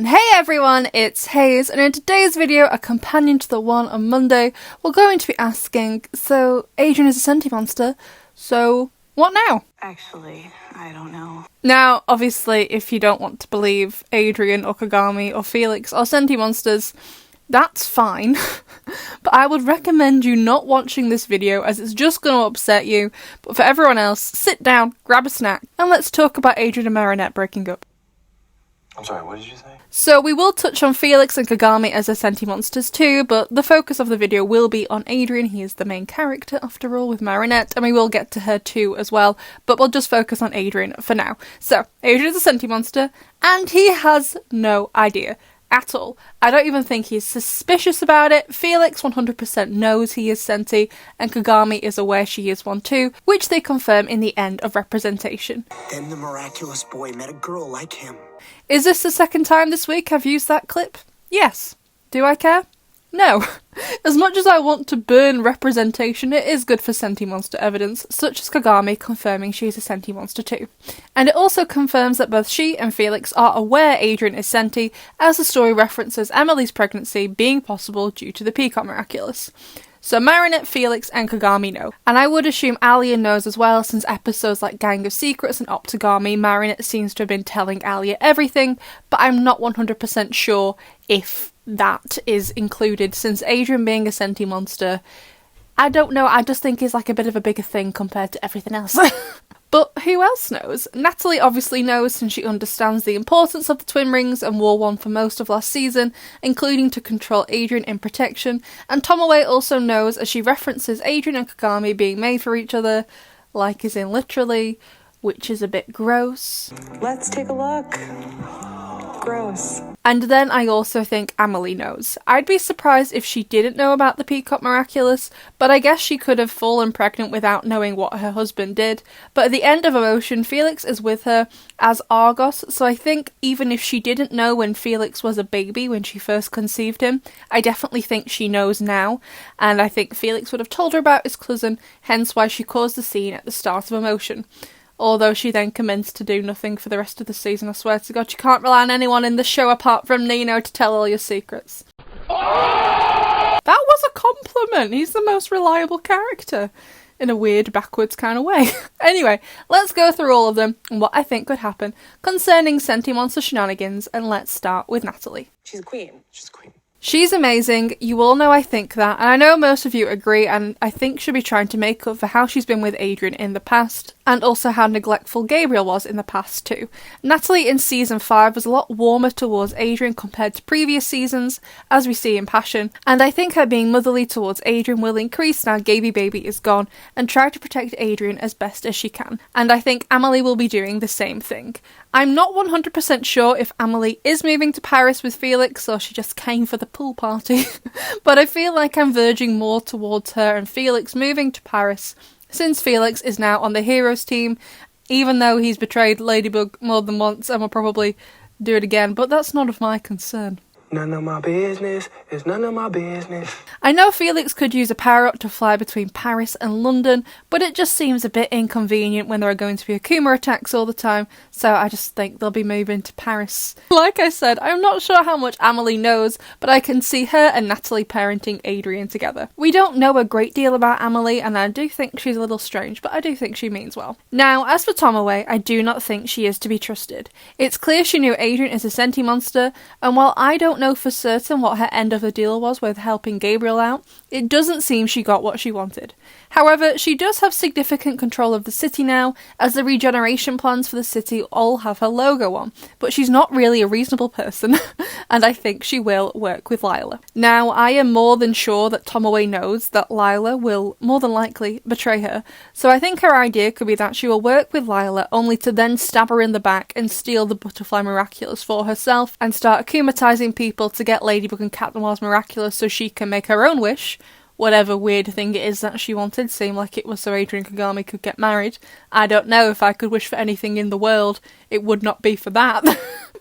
And hey everyone, it's Hayes, and in today's video, a companion to the one on Monday, we're going to be asking, so Adrien is a Sentimonster, so what now? Actually, I don't know. Now, obviously, if you don't want to believe Adrien or Kagami or Felix are Sentimonsters, that's fine, but I would recommend you not watching this video as it's just going to upset you, but for everyone else, sit down, grab a snack, and let's talk about Adrien and Marinette breaking up. I'm sorry, what did you say? So we will touch on Felix and Kagami as their Sentimonsters too, but the focus of the video will be on Adrien. He is the main character after all with Marinette, and we will get to her too as well, but we'll just focus on Adrien for now. So, Adrien is a Sentimonster, and he has no idea at all. I don't even think he's suspicious about it. Felix 100% knows he is Senti, and Kagami is aware she is one too, which they confirm in the end of representation. Then the Miraculous boy met a girl like him. Is this the second time this week I've used that clip? Yes. Do I care? No. As much as I want to burn representation, it is good for Sentimonster evidence, such as Kagami confirming she is a Sentimonster too. And it also confirms that both she and Felix are aware Adrien is Senti, as the story references Emily's pregnancy being possible due to the Peacock Miraculous. So Marinette, Felix and Kagami know. And I would assume Alia knows as well, since episodes like Gang of Secrets and Optogami, Marinette seems to have been telling Alia everything, but I'm not 100% sure if that is included, since Adrien being a Sentimonster, I don't know, I just think is like a bit of a bigger thing compared to everything else. But who else knows? Natalie obviously knows, since she understands the importance of the twin rings and wore one for most of last season, including to control Adrien in protection, and Tomay also knows, as she references Adrien and Kagami being made for each other, like as in literally, which is a bit gross. Let's take a look. Gross. And then I also think Amelie knows. I'd be surprised if she didn't know about the Peacock Miraculous, but I guess she could have fallen pregnant without knowing what her husband did. But at the end of Emotion, Felix is with her as Argos, so I think even if she didn't know when Felix was a baby when she first conceived him, I definitely think she knows now, and I think Felix would have told her about his cousin, hence why she caused the scene at the start of Emotion. Although she then commenced to do nothing for the rest of the season. I swear to God, you can't rely on anyone in the show apart from Nino to tell all your secrets. That was a compliment! He's the most reliable character. In a weird, backwards kind of way. Anyway, let's go through all of them and what I think could happen concerning Sentimonster shenanigans, and let's start with Natalie. She's a queen. She's a queen. She's amazing, you all know I think that, and I know most of you agree, and I think she'll be trying to make up for how she's been with Adrien in the past, and also how neglectful Gabriel was in the past too. Natalie in season 5 was a lot warmer towards Adrien compared to previous seasons, as we see in Passion, and I think her being motherly towards Adrien will increase now Gaby Baby is gone, and try to protect Adrien as best as she can, and I think Amelie will be doing the same thing. I'm not 100% sure if Amelie is moving to Paris with Felix or she just came for the pool party, but I feel like I'm verging more towards her and Felix moving to Paris, since Felix is now on the heroes team, even though he's betrayed Ladybug more than once and will probably do it again, but that's none of my concern. None of my business, it's none of my business. I know Felix could use a power-up to fly between Paris and London, but it just seems a bit inconvenient when there are going to be Akuma attacks all the time, so I just think they'll be moving to Paris. Like I said, I'm not sure how much Amelie knows, but I can see her and Natalie parenting Adrien together. We don't know a great deal about Amelie, and I do think she's a little strange, but I do think she means well. Now, as for Tomay, I do not think she is to be trusted. It's clear she knew Adrien is a Sentimonster, and while I don't know for certain what her end of the deal was with helping Gabriel out, it doesn't seem she got what she wanted. However, she does have significant control of the city now, as the regeneration plans for the city all have her logo on, but she's not really a reasonable person, and I think she will work with Lyla. Now, I am more than sure that Tomay knows that Lyla will, more than likely, betray her, so I think her idea could be that she will work with Lyla only to then stab her in the back and steal the Butterfly Miraculous for herself, and start akumatizing people to get Ladybug and Cat Noir's Miraculous so she can make her own wish, whatever weird thing it is that she wanted. Seemed like it was so Adrien and Kagami could get married. I don't know, if I could wish for anything in the world, it would not be for that.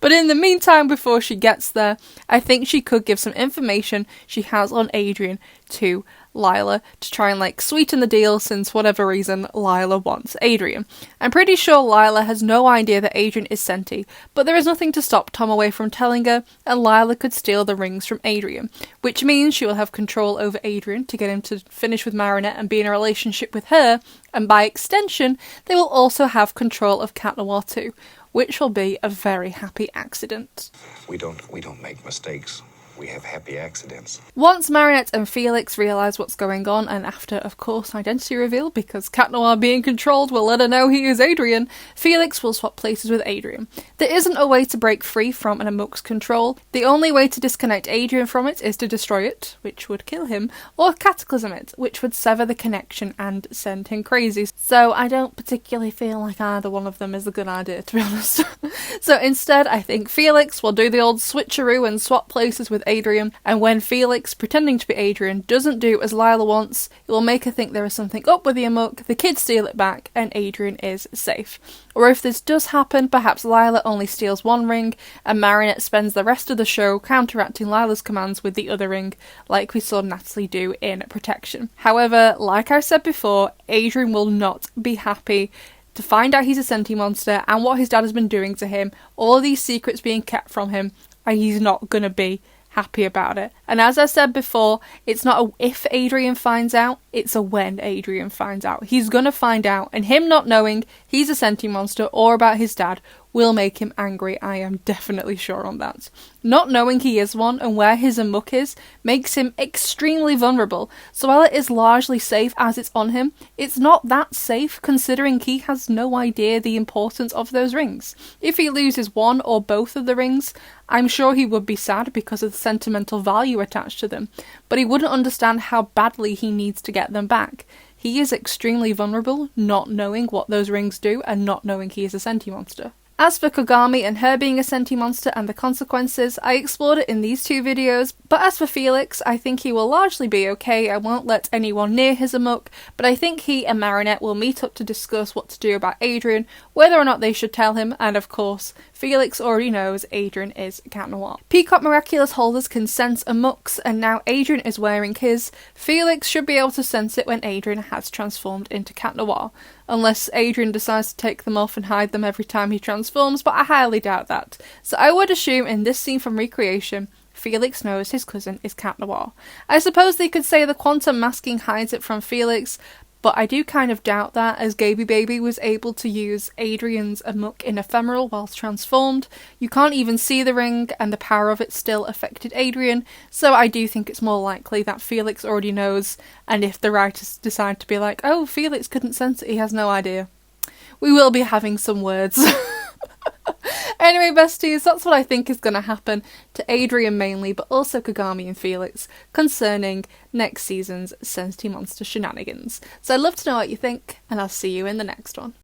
But in the meantime, before she gets there, I think she could give some information she has on Adrien to Lyla to try and sweeten the deal, since whatever reason Lyla wants Adrien. I'm pretty sure Lyla has no idea that Adrien is Senti, but there is nothing to stop Tomay from telling her, and Lyla could steal the rings from Adrien, which means she will have control over Adrien to get him to finish with Marinette and be in a relationship with her, and by extension they will also have control of Cat Noir too, which will be a very happy accident. We don't make mistakes. We have happy accidents. Once Marinette and Felix realise what's going on, and after, of course, identity reveal, because Cat Noir being controlled will let her know he is Adrien, Felix will swap places with Adrien. There isn't a way to break free from an Amok's control. The only way to disconnect Adrien from it is to destroy it, which would kill him, or cataclysm it, which would sever the connection and send him crazy. So I don't particularly feel like either one of them is a good idea, to be honest. So instead, I think Felix will do the old switcheroo and swap places with Adrien, and when Felix, pretending to be Adrien, doesn't do as Lyla wants, it will make her think there is something up with the Amok, the kids steal it back, and Adrien is safe. Or if this does happen, perhaps Lyla only steals one ring, and Marinette spends the rest of the show counteracting Lyla's commands with the other ring, like we saw Natalie do in Protection. However, like I said before, Adrien will not be happy to find out he's a Sentimonster and what his dad has been doing to him, all of these secrets being kept from him, and he's not gonna be happy about it. And as I said before, it's not a if Adrien finds out, it's a when Adrien finds out. He's gonna find out, and him not knowing he's a Sentimonster or about his dad will make him angry. I am definitely sure on that. Not knowing he is one and where his Amok is makes him extremely vulnerable. So while it is largely safe as it's on him, it's not that safe considering he has no idea the importance of those rings. If he loses one or both of the rings, I'm sure he would be sad because of the sentimental value attached to them, but he wouldn't understand how badly he needs to get them back. He is extremely vulnerable, not knowing what those rings do and not knowing he is a Sentimonster. As for Kagami and her being a Sentimonster and the consequences, I explored it in these two videos, but as for Felix, I think he will largely be okay. I won't let anyone near his Amok, but I think he and Marinette will meet up to discuss what to do about Adrien, whether or not they should tell him, and of course, Felix already knows Adrien is Cat Noir. Peacock Miraculous holders can sense Amoks, and now Adrien is wearing his. Felix should be able to sense it when Adrien has transformed into Cat Noir, unless Adrien decides to take them off and hide them every time he transforms, but I highly doubt that. So I would assume in this scene from Recreation, Felix knows his cousin is Cat Noir. I suppose they could say the quantum masking hides it from Felix, but I do kind of doubt that, as Gaby Baby was able to use Adrien's Amok in Ephemeral whilst transformed. You can't even see the ring, and the power of it still affected Adrien, so I do think it's more likely that Felix already knows, and if the writers decide to be like, oh, Felix couldn't sense it, he has no idea, we will be having some words. Anyway, besties, that's what I think is going to happen to Adrien mainly, but also Kagami and Felix, concerning next season's Sentimonster shenanigans. So I'd love to know what you think, and I'll see you in the next one.